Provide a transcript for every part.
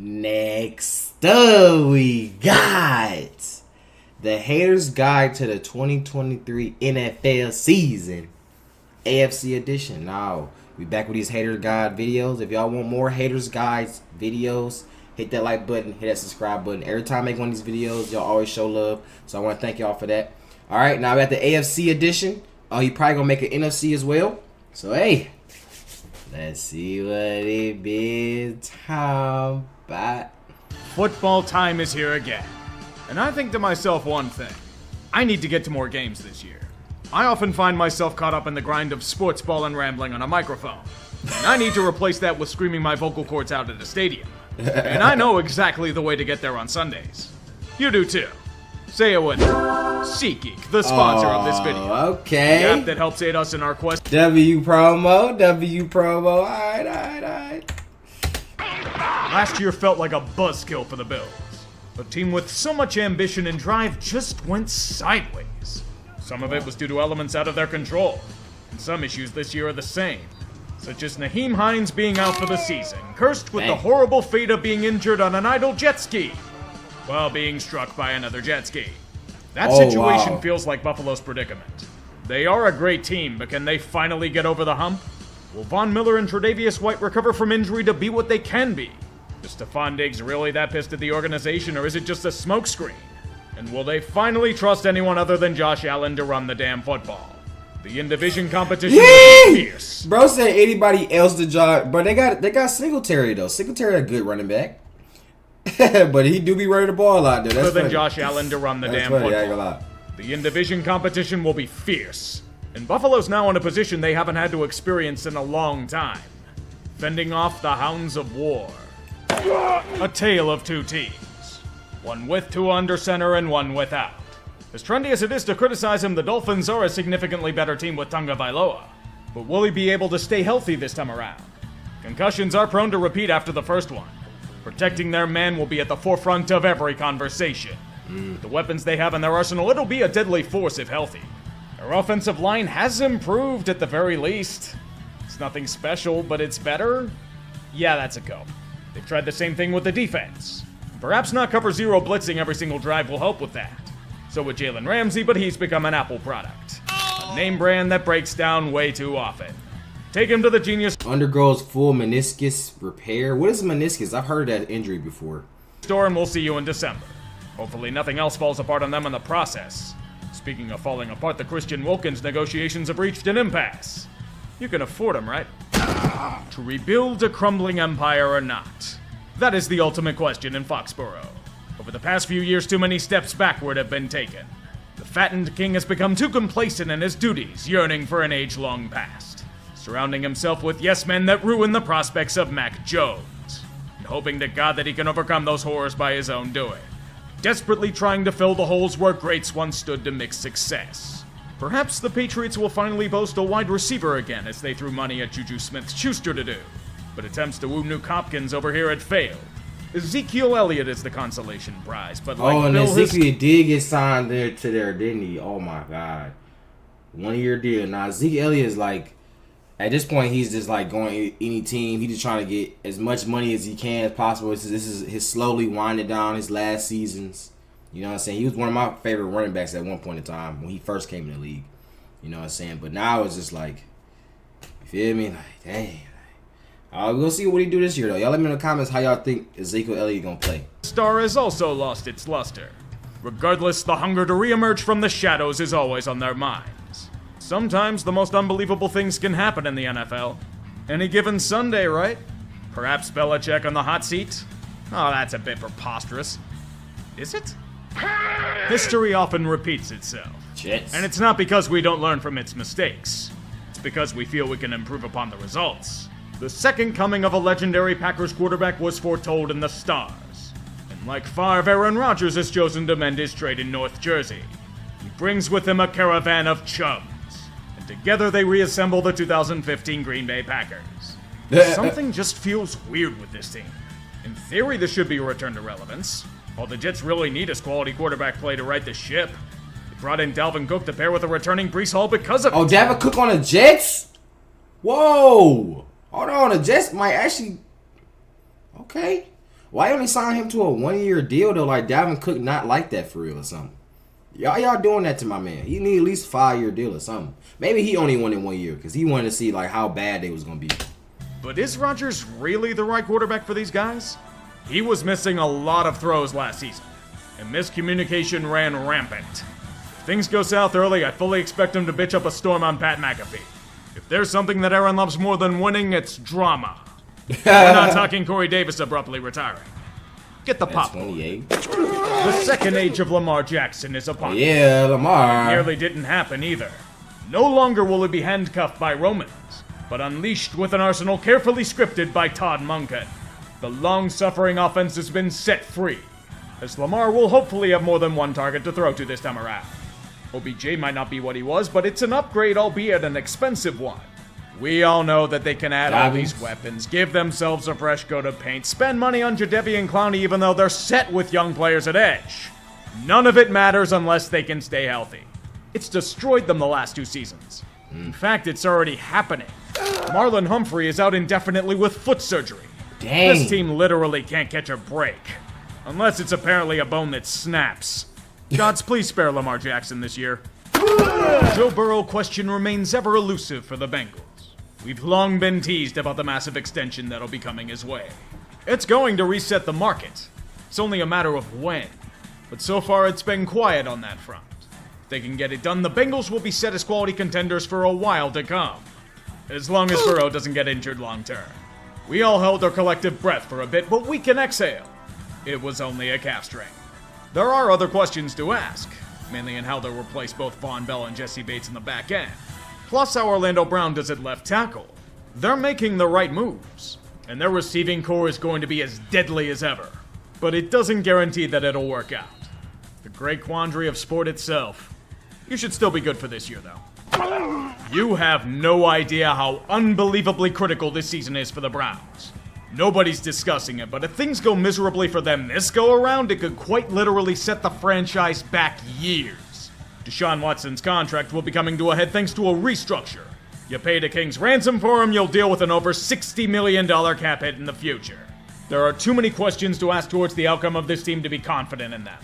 Next up, we got the Haters Guide to the 2023 NFL season, AFC edition. Now, we back with these Haters Guide videos. If y'all want more Haters Guides videos, hit that like button, hit that subscribe button. Every time I make one of these videos, y'all always show love. So I want to thank y'all for that. All right, now we got the AFC edition. He probably going to make an NFC as well. So, hey, let's see what it is. How about... Football time is here again. And I think to myself one thing. I need to get to more games this year. I often find myself caught up in the grind of sports ball and rambling on a microphone. And I need to replace that with screaming my vocal cords out at a stadium. And I know exactly the way to get there on Sundays. You do too. Say it with me. SeatGeek, the sponsor of this video. Okay. The app that helps aid us in our quest. W promo. Alright. Last year felt like a buzzkill for the Bills. A team with so much ambition and drive just went sideways. Some of it was due to elements out of their control. And some issues this year are the same. Such as Nyheim Hines being out for the season, cursed with the horrible fate of being injured on an idle jet ski while being struck by another jet ski. That situation feels like Buffalo's predicament. They are a great team, but can they finally get over the hump? Will Von Miller and Tre'Davious White recover from injury to be what they can be? Is Stephon Diggs really that pissed at the organization, or is it just a smokescreen? And will they finally trust anyone other than Josh Allen to run the damn football? The in-division competition is fierce. Bro said anybody else to job, but they got Singletary though. Singletary a good running back, but he do be running the ball out there. That's other than Josh Allen to run the damn funny. football. The in-division competition will be fierce, and Buffalo's now in a position they haven't had to experience in a long time, fending off the hounds of war. A tale of two teams, one with two under center and one without. As trendy as it is to criticize him, the Dolphins are a significantly better team with Tonga Vailoa. But will he be able to stay healthy this time around? Concussions are prone to repeat after the first one. Protecting their man will be at the forefront of every conversation. With the weapons they have in their arsenal, it'll be a deadly force if healthy. Their offensive line has improved at the very least. It's nothing special, but it's better? Yeah, that's a go. They've tried the same thing with the defense. Perhaps not cover zero blitzing every single drive will help with that. So would Jalen Ramsey, but he's become an Apple product. A name brand that breaks down way too often. Take him to the genius undergoes full meniscus repair. What is a meniscus? I've heard of that injury before. Store, and we'll see you in December. Hopefully nothing else falls apart on them in the process. Speaking of falling apart, the Christian Wilkins negotiations have reached an impasse. You can afford them, right? To rebuild a crumbling empire or not? That is the ultimate question in Foxborough. Over the past few years, too many steps backward have been taken. The fattened king has become too complacent in his duties, yearning for an age-long past, surrounding himself with yes-men that ruin the prospects of Mac Jones, and hoping to God that he can overcome those horrors by his own doing, desperately trying to fill the holes where greats once stood to mix success. Perhaps the Patriots will finally boast a wide receiver again, as they threw money at Juju Smith-Schuster to do, but attempts to woo Nuke Hopkins over here had failed. Ezekiel Elliott is the consolation prize, but like and Ezekiel did get signed there, didn't he? Oh my God, 1 year deal. Now Ezekiel Elliott is like, at this point, he's just like going any team. He's just trying to get as much money as he can as possible. This is his slowly winding down his last seasons. You know what I'm saying? He was one of my favorite running backs at one point in time when he first came in the league. You know what I'm saying? But now it's just like, you feel me? Like, dang. We'll see what he do this year, though. Y'all let me know in the comments how y'all think Ezekiel Elliott gonna play. Star has also lost its luster. Regardless, the hunger to reemerge from the shadows is always on their minds. Sometimes the most unbelievable things can happen in the NFL. Any given Sunday, right? Perhaps Belichick on the hot seat? Oh, that's a bit preposterous. Is it? History often repeats itself. And it's not because we don't learn from its mistakes. It's because we feel we can improve upon the results. The second coming of a legendary Packers quarterback was foretold in the stars. And like Favre, Aaron Rodgers has chosen to mend his trade in North Jersey. He brings with him a caravan of chums. And together they reassemble the 2015 Green Bay Packers. Something just feels weird with this team. In theory, this should be a return to relevance. All the Jets really need is quality quarterback play to right the ship. They brought in Dalvin Cook to pair with a returning Breece Hall because of it. Oh, Dalvin Cook on the Jets? Whoa! Hold on, the Jets might actually... Okay. Why only sign him to a 1-year deal though? Like Dalvin Cook not like that for real or something. Y'all doing that to my man. He need at least 5-year deal or something. Maybe he only wanted 1 year because he wanted to see like how bad they was gonna be. But is Rodgers really the right quarterback for these guys? He was missing a lot of throws last season, and miscommunication ran rampant. If things go south early, I fully expect him to bitch up a storm on Pat McAfee. If there's something that Aaron loves more than winning, it's drama. We're not talking Corey Davis abruptly retiring. Get the pop. 28. The second age of Lamar Jackson is upon us. Yeah, Lamar. Nearly didn't happen either. No longer will he be handcuffed by Romans, but unleashed with an arsenal carefully scripted by Todd Monken. The long-suffering offense has been set free, as Lamar will hopefully have more than one target to throw to this time around. OBJ might not be what he was, but it's an upgrade, albeit an expensive one. We all know that they can add all these weapons, give themselves a fresh coat of paint, spend money on Jadeveon Clowney even though they're set with young players at edge. None of it matters unless they can stay healthy. It's destroyed them the last 2 seasons. In fact, it's already happening. Marlon Humphrey is out indefinitely with foot surgery. Dang. This team literally can't catch a break. Unless it's apparently a bone that snaps. Gods, please spare Lamar Jackson this year. Joe Burrow question remains ever elusive for the Bengals. We've long been teased about the massive extension that'll be coming his way. It's going to reset the market. It's only a matter of when. But so far it's been quiet on that front. If they can get it done, the Bengals will be set as quality contenders for a while to come. As long as Burrow doesn't get injured long term. We all held our collective breath for a bit, but we can exhale. It was only a calf strain. There are other questions to ask, mainly in how they'll replace both Von Bell and Jesse Bates in the back end. Plus how Orlando Brown does at left tackle. They're making the right moves, and their receiving core is going to be as deadly as ever. But it doesn't guarantee that it'll work out. The great quandary of sport itself. You should still be good for this year, though. You have no idea how unbelievably critical this season is for the Browns. Nobody's discussing it, but if things go miserably for them this go-around, it could quite literally set the franchise back years. Deshaun Watson's contract will be coming to a head thanks to a restructure. You paid a king's ransom for him, you'll deal with an over $60 million cap hit in the future. There are too many questions to ask towards the outcome of this team to be confident in them.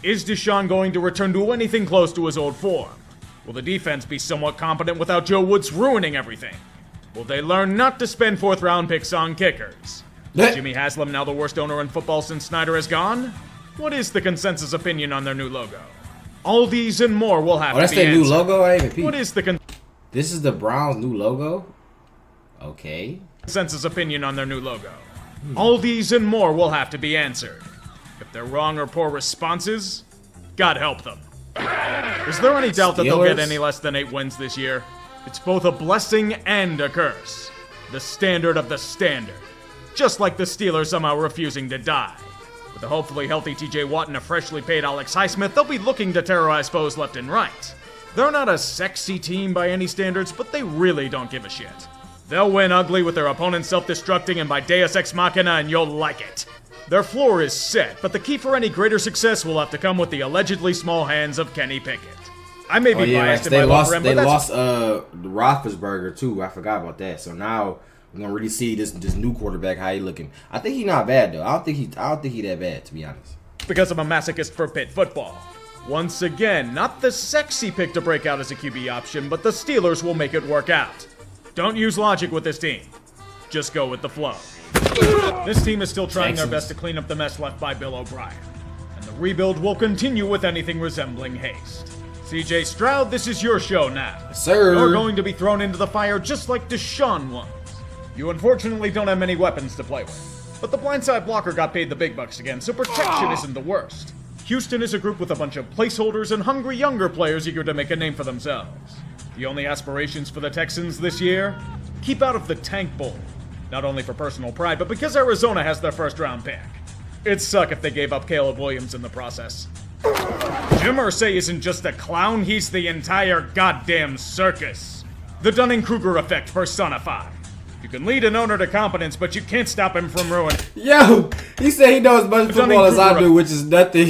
Is Deshaun going to return to anything close to his old form? Will the defense be somewhat competent without Joe Woods ruining everything? Will they learn not to spend 4th-round picks on kickers? Is Jimmy Haslam now the worst owner in football since Snyder is gone? What is the consensus opinion on their new logo? All these and more will have to be answered. That's their new logo? I even peeped. What is the This is the Browns' new logo? Okay. consensus opinion on their new logo? All these and more will have to be answered. If they're wrong or poor responses, God help them. Is there any doubt that they'll get any less than 8 wins this year? It's both a blessing and a curse. The standard of the standard. Just like the Steelers somehow refusing to die. With a hopefully healthy TJ Watt and a freshly paid Alex Highsmith, they'll be looking to terrorize foes left and right. They're not a sexy team by any standards, but they really don't give a shit. They'll win ugly with their opponents self-destructing and by Deus Ex Machina, and you'll like it. Their floor is set, but the key for any greater success will have to come with the allegedly small hands of Kenny Pickett. I may be biased in my love for him, but they lost Roethlisberger too. I forgot about that. So now we're gonna really see this new quarterback how he looking. I think he's not bad though. I don't think he that bad, to be honest. Because I'm a masochist for Pitt football. Once again, not the sexy pick to break out as a QB option, but the Steelers will make it work out. Don't use logic with this team. Just go with the flow. This team is still trying their best to clean up the mess left by Bill O'Brien. And the rebuild will continue with anything resembling haste. CJ Stroud, this is your show now. Sir. You're going to be thrown into the fire just like Deshaun was. You unfortunately don't have many weapons to play with. But the blindside blocker got paid the big bucks again, so protection isn't the worst. Houston is a group with a bunch of placeholders and hungry younger players eager to make a name for themselves. The only aspirations for the Texans this year? Keep out of the Tank Bowl. Not only for personal pride, but because Arizona has their first-round pick. It'd suck if they gave up Caleb Williams in the process. Jim Irsay isn't just a clown, he's the entire goddamn circus. The Dunning-Kruger effect personified. You can lead an owner to competence, but you can't stop him from ruining. Yo, he said he knows as much football as I do, which is nothing.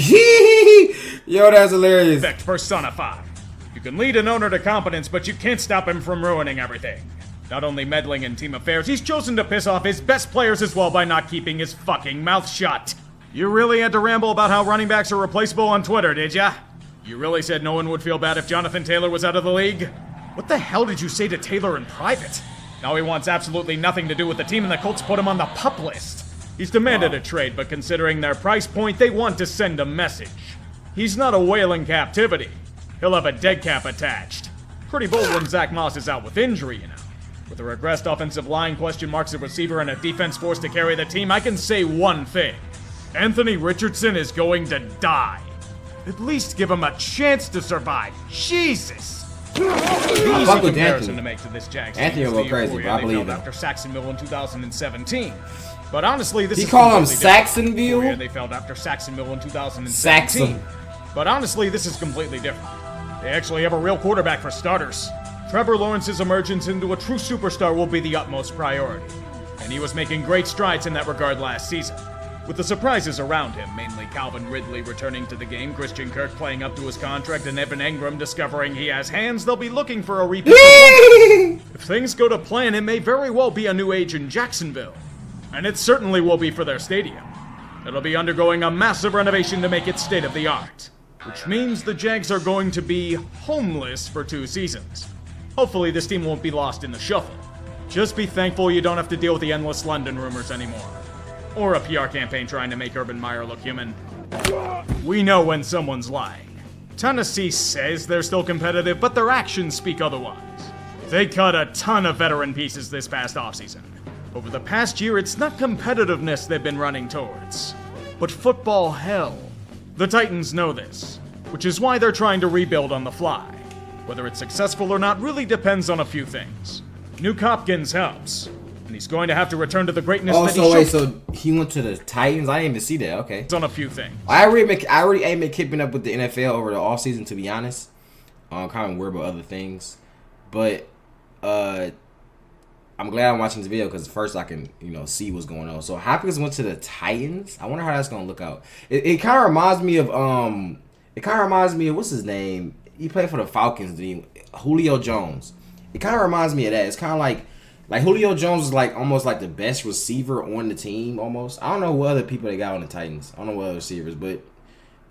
Yo, that's hilarious. Effect personified. You can lead an owner to competence, but you can't stop him from ruining everything. Not only meddling in team affairs, he's chosen to piss off his best players as well by not keeping his fucking mouth shut. You really had to ramble about how running backs are replaceable on Twitter, did ya? You really said no one would feel bad if Jonathan Taylor was out of the league? What the hell did you say to Taylor in private? Now he wants absolutely nothing to do with the team and the Colts put him on the PUP list. He's demanded a trade, but considering their price point, they want to send a message. He's not a whale in captivity. He'll have a dead cap attached. Pretty bold when Zach Moss is out with injury, you know. With a regressed offensive line, question marks at receiver, and a defense forced to carry the team, I can say one thing. Anthony Richardson is going to die. At least give him a chance to survive. Jesus! Easy comparison to make to this Jags. Anthony will go crazy, but I believe him. After Saxonville in 2017. But honestly, this is call him Saxonville? They failed after Saxonville in 2017. But honestly, this is completely different. They actually have a real quarterback for starters. Trevor Lawrence's emergence into a true superstar will be the utmost priority. And he was making great strides in that regard last season. With the surprises around him, mainly Calvin Ridley returning to the game, Christian Kirk playing up to his contract, and Evan Engram discovering he has hands, they'll be looking for a repeat performance. If things go to plan, it may very well be a new age in Jacksonville. And it certainly will be for their stadium. It'll be undergoing a massive renovation to make it state-of-the-art. Which means the Jags are going to be homeless for 2 seasons. Hopefully this team won't be lost in the shuffle. Just be thankful you don't have to deal with the endless London rumors anymore. Or a PR campaign trying to make Urban Meyer look human. We know when someone's lying. Tennessee says they're still competitive, but their actions speak otherwise. They cut a ton of veteran pieces this past offseason. Over the past year, it's not competitiveness they've been running towards, but football hell. The Titans know this, which is why they're trying to rebuild on the fly. Whether it's successful or not really depends on a few things. Nuke Hopkins helps, and he's going to have to return to the greatness that he showed. So he went to the Titans? I didn't even see that, okay. It's on a few things. I already ain't been keeping up with the NFL over the offseason, to be honest. I'm kind of worried about other things. But I'm glad I'm watching this video because first I can, see what's going on. So Hopkins went to the Titans. I wonder how that's gonna look out. It kind of reminds me of what's his name? He played for the Falcons. Julio Jones. It kind of reminds me of that. It's kind of like Julio Jones is like almost like the best receiver on the team. Almost. I don't know what other people they got on the Titans. I don't know what other receivers, but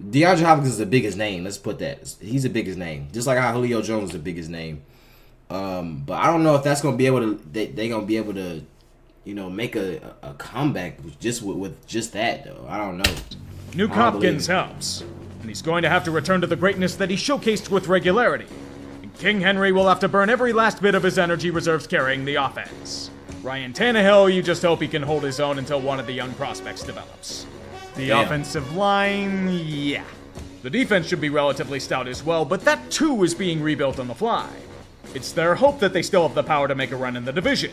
DeAndre Hopkins is the biggest name. Let's put that. He's the biggest name, just like how Julio Jones is the biggest name. But I don't know if that's gonna be able to. They gonna be able to, make a comeback just with just that though. I don't know. Nuke Hopkins helps, and he's going to have to return to the greatness that he showcased with regularity. And King Henry will have to burn every last bit of his energy reserves carrying the offense. Ryan Tannehill, you just hope he can hold his own until one of the young prospects develops. The offensive line, yeah. The defense should be relatively stout as well, but that too is being rebuilt on the fly. It's their hope that they still have the power to make a run in the division.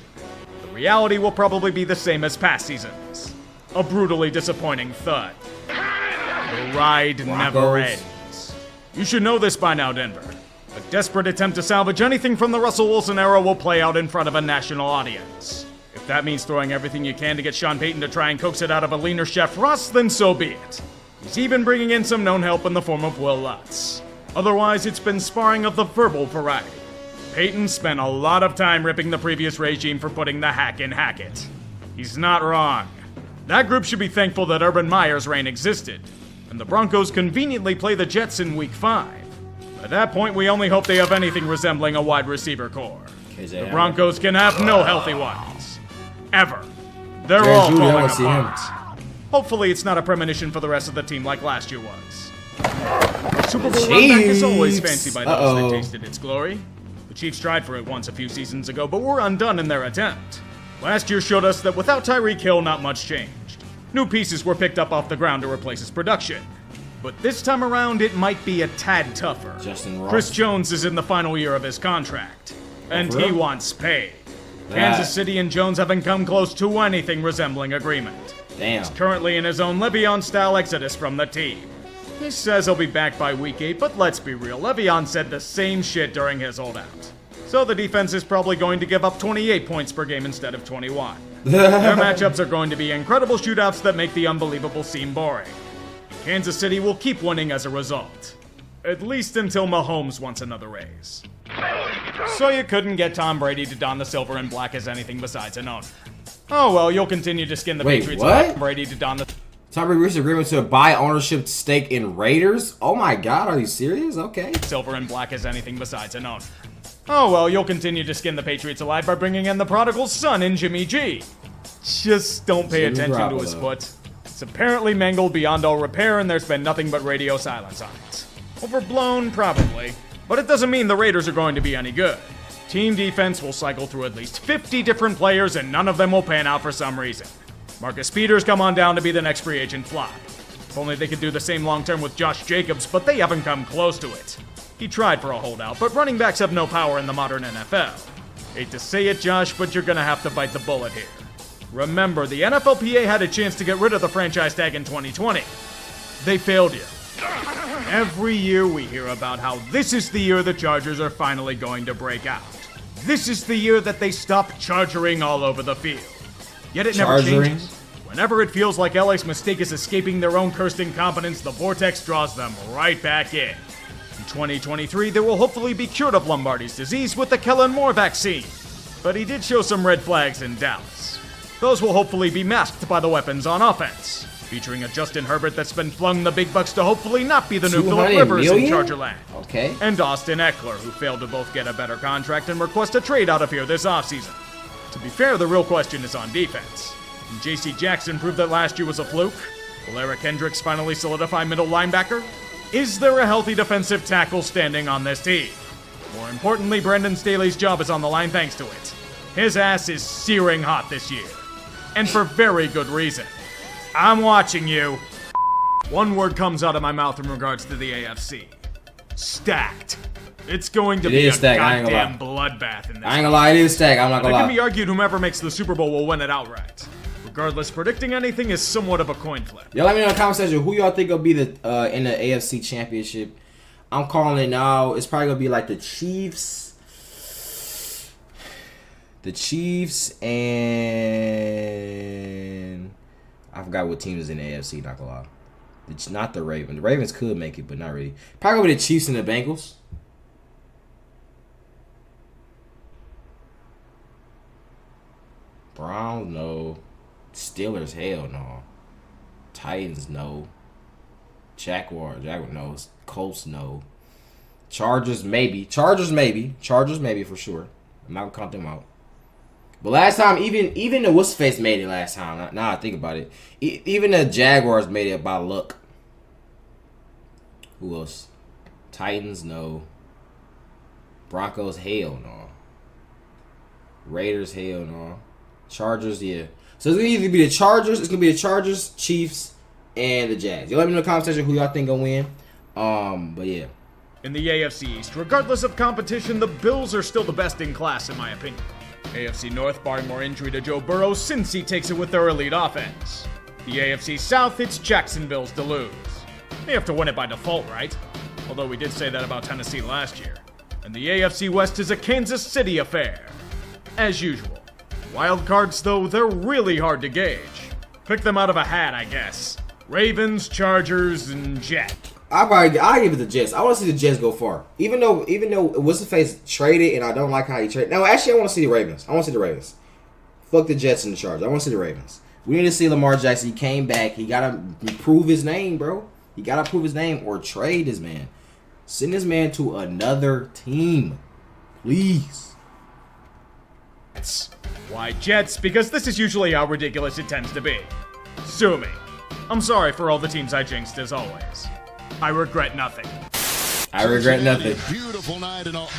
The reality will probably be the same as past seasons. A brutally disappointing thud. The ride never ends. You should know this by now, Denver. A desperate attempt to salvage anything from the Russell Wilson era will play out in front of a national audience. If that means throwing everything you can to get Sean Payton to try and coax it out of a leaner Chef Russ, then so be it. He's even bringing in some known help in the form of Will Lutz. Otherwise, it's been sparring of the verbal variety. Payton spent a lot of time ripping the previous regime for putting the hack in Hackett. He's not wrong. That group should be thankful that Urban Meyer's reign existed, and the Broncos conveniently play the Jets in Week 5. At that point, we only hope they have anything resembling a wide receiver core. The Broncos can have no healthy ones. Ever. They're all falling apart. Hopefully it's not a premonition for the rest of the team like last year was. Super Bowl run back is always fancy by those that tasted its glory. The Chiefs tried for it once a few seasons ago, but were undone in their attempt. Last year showed us that without Tyreek Hill, not much changed. New pieces were picked up off the ground to replace his production. But this time around, it might be a tad tougher. Chris Jones is in the final year of his contract, and he wants paid. Kansas City and Jones haven't come close to anything resembling agreement. He's currently in his own Le'Veon-style exodus from the team. He says he'll be back by Week 8, but let's be real, Le'Veon said the same shit during his holdout. So the defense is probably going to give up 28 points per game instead of 21. Their matchups are going to be incredible shootouts that make the unbelievable seem boring. Kansas City will keep winning as a result. At least until Mahomes wants another raise. So you couldn't get Tom Brady to don the silver and black as anything besides an owner. Oh well, you'll continue to skin the Patriots. What? Brady to don the Tom Brady reached agreement to buy ownership stake in Raiders? Oh my God, are you serious? Okay. silver and black as anything besides an owner. Oh well, you'll continue to skin the Patriots alive by bringing in the prodigal son in Jimmy G. Just don't pay Jimmy attention to Garoppolo. his foot. It's apparently mangled beyond all repair, and there's been nothing but radio silence on it. Overblown, probably, but it doesn't mean the Raiders are going to be any good. Team defense will cycle through at least 50 different players, and none of them will pan out for some reason. Marcus Peters come on down to be the next free agent flop. If only they could do the same long-term with Josh Jacobs, but they haven't come close to it. He tried for a holdout, but running backs have no power in the modern NFL. Hate to say it, Josh, but you're gonna have to bite the bullet here. Remember, the NFLPA had a chance to get rid of the franchise tag in 2020. They failed you. Every year we hear about how this is the year the Chargers are finally going to break out. This is the year that they stop chargering all over the field. Yet it never changes. Whenever it feels like LA's mistake is escaping their own cursed incompetence, the vortex draws them right back in. In 2023, they will hopefully be cured of Lombardi's disease with the Kellen Moore vaccine. But he did show some red flags in Dallas. Those will hopefully be masked by the weapons on offense, featuring a Justin Herbert that's been flung the big bucks to hopefully not be the new Phillip Rivers in Chargerland. Okay. And Austin Eckler, who failed to both get a better contract and request a trade out of here this offseason. To be fair, the real question is on defense. Can J.C. Jackson prove that last year was a fluke? Will Eric Hendricks finally solidify middle linebacker? Is there a healthy defensive tackle standing on this team? More importantly, Brandon Staley's job is on the line thanks to it. His ass is searing hot this year. And for very good reason. I'm watching you. One word comes out of my mouth in regards to the AFC. Stacked. It's going to be a goddamn bloodbath in this. I ain't gonna lie, it is stacked. I'm not gonna lie. It can be argued whomever makes the Super Bowl will win it outright. Regardless, predicting anything is somewhat of a coin flip. Y'all let me know in the comment section who y'all think will be the in the AFC Championship. I'm calling it now. It's probably gonna be like the Chiefs. The Chiefs and I forgot what team is in the AFC, not gonna lie. It's not the Ravens. The Ravens could make it, but not really. Probably gonna be the Chiefs and the Bengals. Browns, no. Steelers, hell no. Titans, no. Jaguars, no. Colts, no. Chargers, maybe. Chargers, maybe for sure. I'm not gonna count them out. But last time, even the what's-face made it last time. Now I think about it. Even the Jaguars made it by luck. Who else? Titans, no. Broncos, hell no. Raiders, hell no. Chargers, yeah. So it's gonna either be the Chargers, Chiefs, and the Jags. You let me know in the comment section who y'all think gonna win. But yeah. In the AFC East, regardless of competition, the Bills are still the best in class, in my opinion. AFC North, barring more injury to Joe Burrow, Cincy takes it with their elite offense. The AFC South, it's Jacksonville's to lose. They have to win it by default, right? Although we did say that about Tennessee last year. And the AFC West is a Kansas City affair. As usual. Wild cards, though, they're really hard to gauge. Pick them out of a hat, I guess. Ravens, Chargers, and Jets. I give it the Jets. I want to see the Jets go far. Even though what's the face traded, and I don't like how he traded. No, actually, I want to see the Ravens. Fuck the Jets and the Chargers. I want to see the Ravens. We need to see Lamar Jackson. He came back. He gotta prove his name, bro. He gotta prove his name or trade this man. Send this man to another team, please. Why Jets? Because this is usually how ridiculous it tends to be. Sue me. I'm sorry for all the teams I jinxed as always. I regret nothing. I regret nothing. Beautiful night and all.